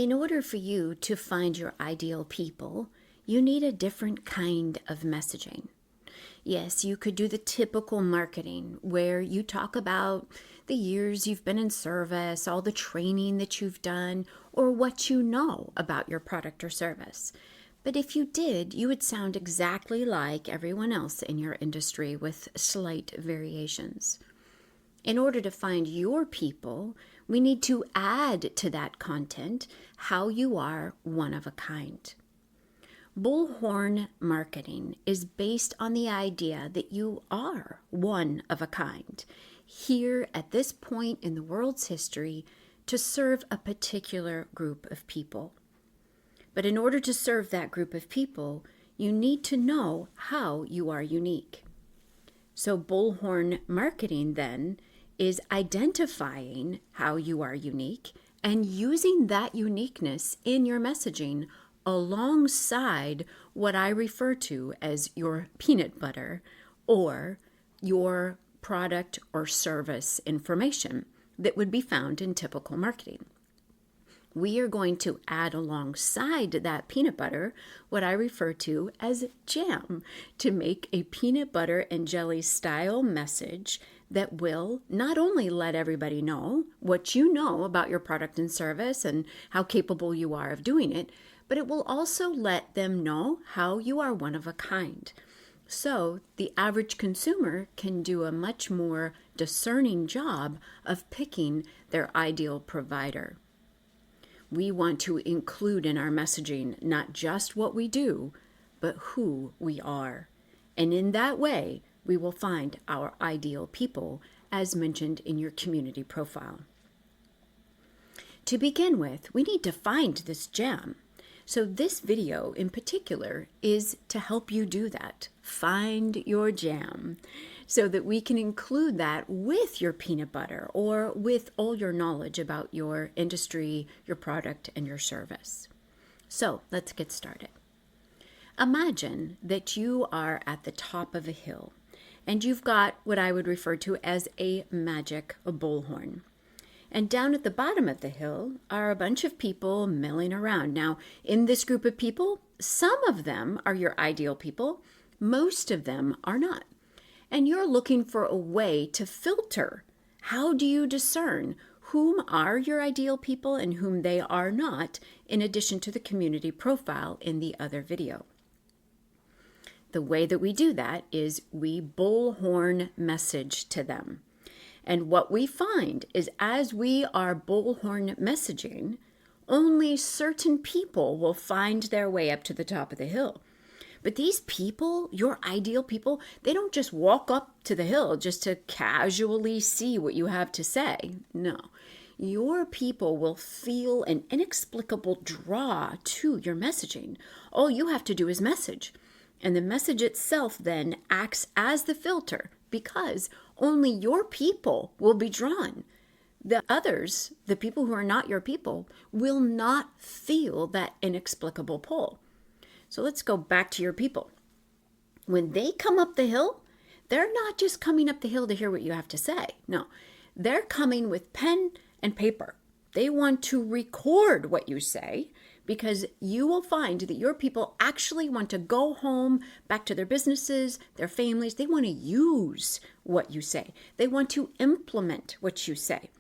In order for you to find your ideal people, you need a different kind of messaging. Yes, you could do the typical marketing where you talk about the years you've been in service, all the training that you've done, or what you know about your product or service. But if you did, you would sound exactly like everyone else in your industry with slight variations. In order to find your people, we need to add to that content how you are one of a kind. Bullhorn marketing is based on the idea that you are one of a kind, here at this point in the world's history to serve a particular group of people. But in order to serve that group of people, you need to know how you are unique. So Bullhorn marketing then is identifying how you are unique and using that uniqueness in your messaging alongside what I refer to as your peanut butter or your product or service information that would be found in typical marketing. We are going to add alongside that peanut butter what I refer to as jam to make a peanut butter and jelly style message that will not only let everybody know what you know about your product and service and how capable you are of doing it, but it will also let them know how you are one of a kind. So the average consumer can do a much more discerning job of picking their ideal provider. We want to include in our messaging not just what we do, but who we are. And in that way, we will find our ideal people, as mentioned in your community profile. To begin with, we need to find this gem. So this video in particular is to help you do that. Find your jam so that we can include that with your peanut butter or with all your knowledge about your industry, your product, and your service. So let's get started. Imagine that you are at the top of a hill and you've got what I would refer to as a magic bullhorn. And down at the bottom of the hill are a bunch of people milling around. Now, in this group of people, some of them are your ideal people. Most of them are not. And you're looking for a way to filter. How do you discern whom are your ideal people and whom they are not, in addition to the community profile in the other video? The way that we do that is we bullhorn message to them. And what we find is as we are bullhorn messaging, only certain people will find their way up to the top of the hill. But these people, your ideal people, they don't just walk up to the hill just to casually see what you have to say. No, your people will feel an inexplicable draw to your messaging. All you have to do is message. And the message itself then acts as the filter because only your people will be drawn. The others, the people who are not your people, will not feel that inexplicable pull. So let's go back to your people. When they come up the hill, they're not just coming up the hill to hear what you have to say. No, they're coming with pen and paper. They want to record what you say because you will find that your people actually want to go home, back to their businesses, their families. They want to use what you say. They want to implement what you say.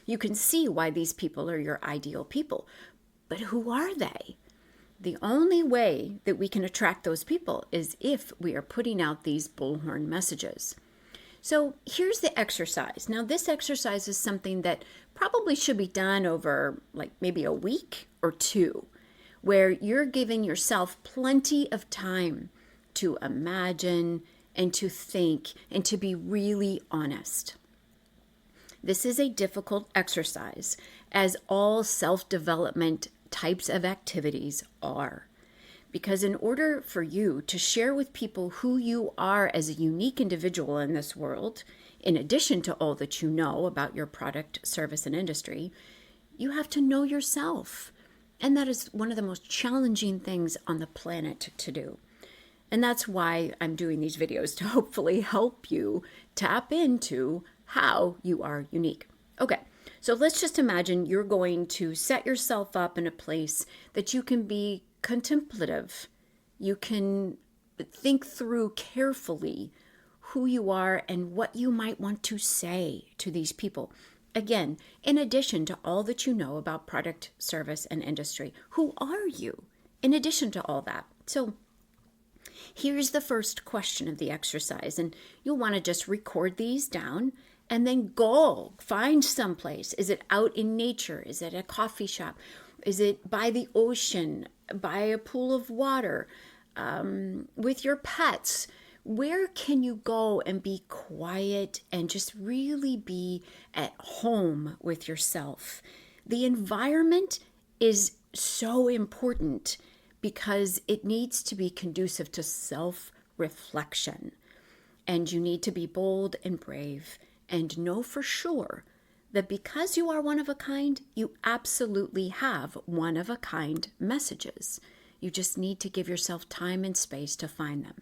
You can see why these people are your ideal people. But who are they? The only way that we can attract those people is if we are putting out these bullhorn messages. So here's the exercise. Now, this exercise is something that probably should be done over like maybe a week or two, where you're giving yourself plenty of time to imagine and to think and to be really honest. This is a difficult exercise, as all self-development types of activities are. Because in order for you to share with people who you are as a unique individual in this world, in addition to all that you know about your product, service, and industry, you have to know yourself. And that is one of the most challenging things on the planet to do. And that's why I'm doing these videos, to hopefully help you tap into how you are unique. Okay, So let's just imagine you're going to set yourself up in a place that you can be contemplative. You can think through carefully who you are and what you might want to say to these people. Again, in addition to all that you know about product, service, and industry, who are you in addition to all that? So here's the first question of the exercise, and you'll want to just record these down and then go find someplace. Is it out in nature? Is it a coffee shop? Is it by the ocean, by a pool of water, with your pets? Where can you go and be quiet and just really be at home with yourself? The environment is so important because it needs to be conducive to self-reflection. And you need to be bold and brave and know for sure that because you are one of a kind, you absolutely have one of a kind messages. You just need to give yourself time and space to find them.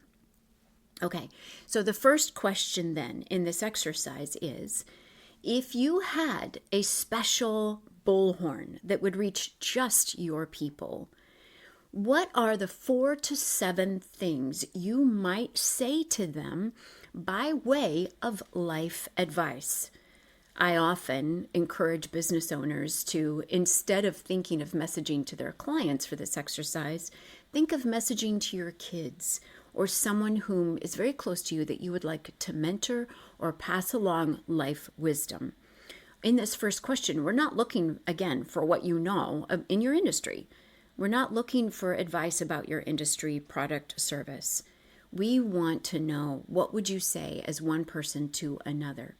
Okay, so the first question then in this exercise is, if you had a special bullhorn that would reach just your people, what are the 4 to 7 things you might say to them by way of life advice? I often encourage business owners to, instead of thinking of messaging to their clients for this exercise, think of messaging to your kids or someone whom is very close to you that you would like to mentor or pass along life wisdom. In this first question, we're not looking, again, for what you know in your industry. We're not looking for advice about your industry, product, service. We want to know, what would you say as one person to another?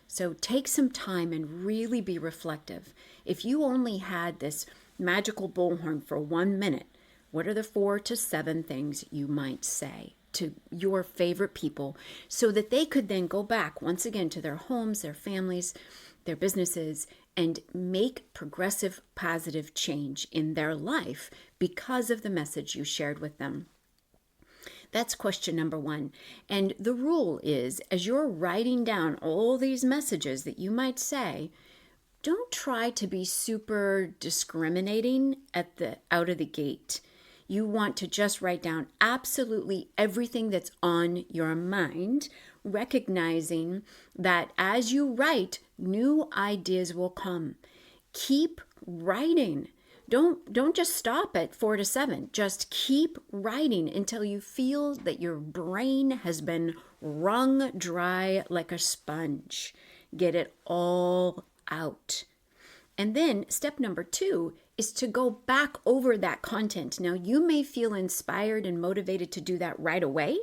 So take some time and really be reflective. If you only had this magical bullhorn for 1 minute, what are the 4 to 7 things you might say to your favorite people so that they could then go back once again to their homes, their families, their businesses, and make progressive positive change in their life because of the message you shared with them? That's question number 1. And the rule is, as you're writing down all these messages that you might say, don't try to be super discriminating out of the gate. You want to just write down absolutely everything that's on your mind, recognizing that as you write, new ideas will come. Keep writing. Don't just stop at 4 to 7. Just keep writing until you feel that your brain has been wrung dry like a sponge. Get it all out. And then step number 2 is to go back over that content. Now, you may feel inspired and motivated to do that right away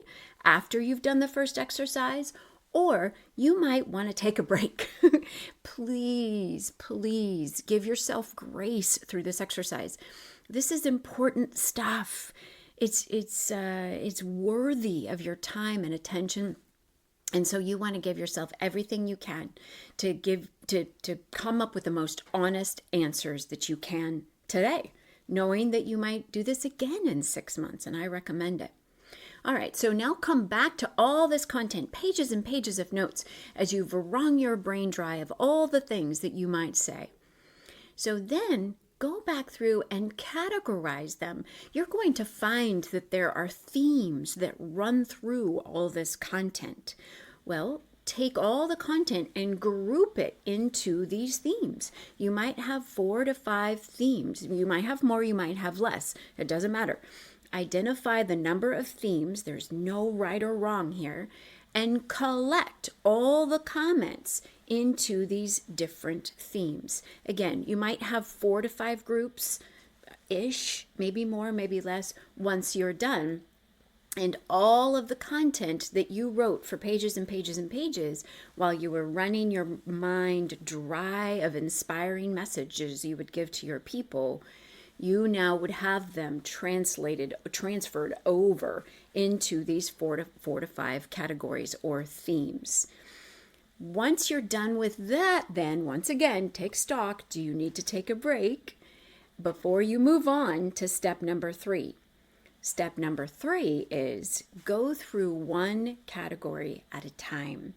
after you've done the first exercise, or you might want to take a break. Please give yourself grace through this exercise. This is important stuff. It's worthy of your time and attention. And so you want to give yourself everything you can to come up with the most honest answers that you can today, knowing that you might do this again in 6 months, and I recommend it. All right, so now come back to all this content, pages and pages of notes, as you've wrung your brain dry of all the things that you might say. So then go back through and categorize them. You're going to find that there are themes that run through all this content. Well, take all the content and group it into these themes. You might have 4 to 5 themes. You might have more, you might have less. It doesn't matter. Identify the number of themes. There's no right or wrong here. And collect all the comments into these different themes. Again, you might have 4 to 5 groups-ish, maybe more, maybe less, once you're done. And all of the content that you wrote for pages and pages and pages while you were running your mind dry of inspiring messages you would give to your people, you now would have them transferred over into these 4 to 5 categories or themes. Once you're done with that, then once again, take stock. Do you need to take a break before you move on to step number 3? Step number 3 is go through one category at a time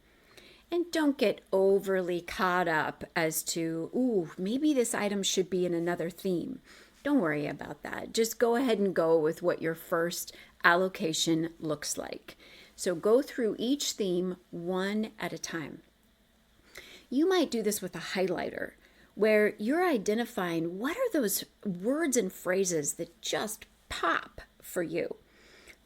And don't get overly caught up as to, ooh, maybe this item should be in another theme. Don't worry about that. Just go ahead and go with what your first allocation looks like. So go through each theme one at a time. You might do this with a highlighter, where you're identifying what are those words and phrases that just pop for you.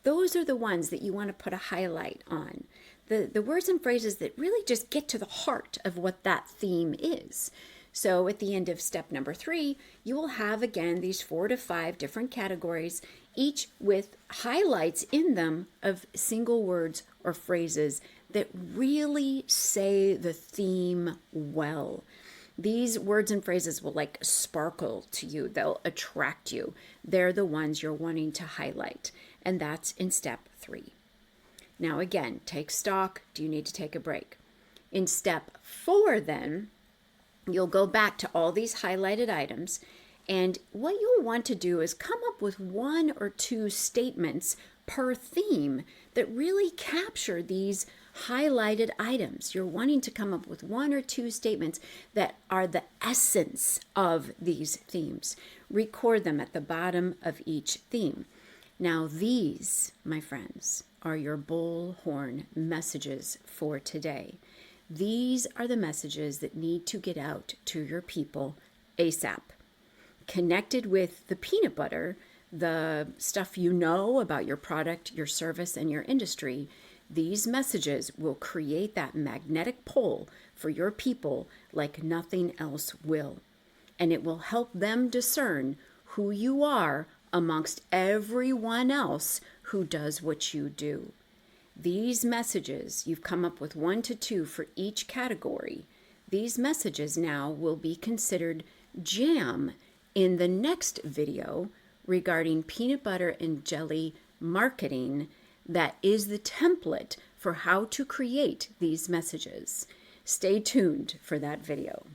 Those are the ones that you want to put a highlight on. The words and phrases that really just get to the heart of what that theme is. So at the end of step number 3, you will have again these 4 to 5 different categories, each with highlights in them of single words or phrases that really say the theme well. These words and phrases will like sparkle to you. They'll attract you. They're the ones you're wanting to highlight. And that's in step 3. Now again, take stock. Do you need to take a break? In step 4 then, you'll go back to all these highlighted items, and what you'll want to do is come up with 1 or 2 statements per theme that really capture these highlighted items. You're wanting to come up with 1 or 2 statements that are the essence of these themes. Record them at the bottom of each theme. Now these, my friends, are your Bullhorn messages for today. These are the messages that need to get out to your people ASAP. Connected with the peanut butter, the stuff you know about your product, your service, and your industry, these messages will create that magnetic pull for your people like nothing else will. And it will help them discern who you are amongst everyone else who does what you do. These messages, you've come up with 1 to 2 for each category. These messages now will be considered jam in the next video regarding peanut butter and jelly marketing. That is the template for how to create these messages. Stay tuned for that video.